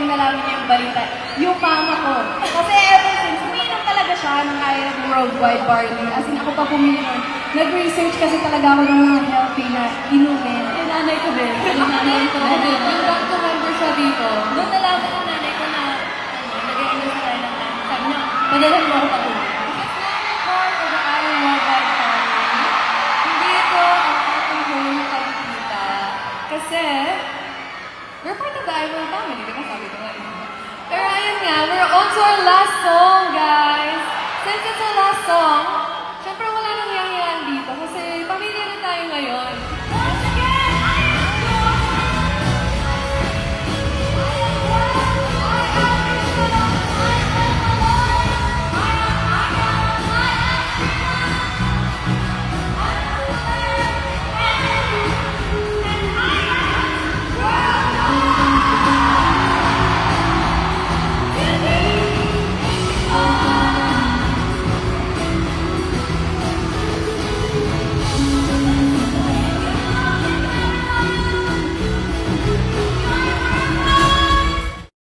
nung nalaman niya yung balita, yung mama ko. Kasi ever since, umiinom talaga siya ng Iron Worldwide Barley. As in, ako pa pumili nun. Nag-research kasi talaga ako ng mga healthy na inumin. Yung nanay ko din. Yung nanay ko din. Yung bank ko member siya dito. Doon nalaman ng nanay ko na, nag-iinom sa tayo ng nanay. Sabi niya, madalang mo ako patuloy. Because now I'm part of the Iron Worldwide family. Hindi ito ang aking home pagkita. Kasi, we're part of the Iron family, di ba sabi ko nga? Pero ayun nga, we're on to our last song, guys. Since it's our last song,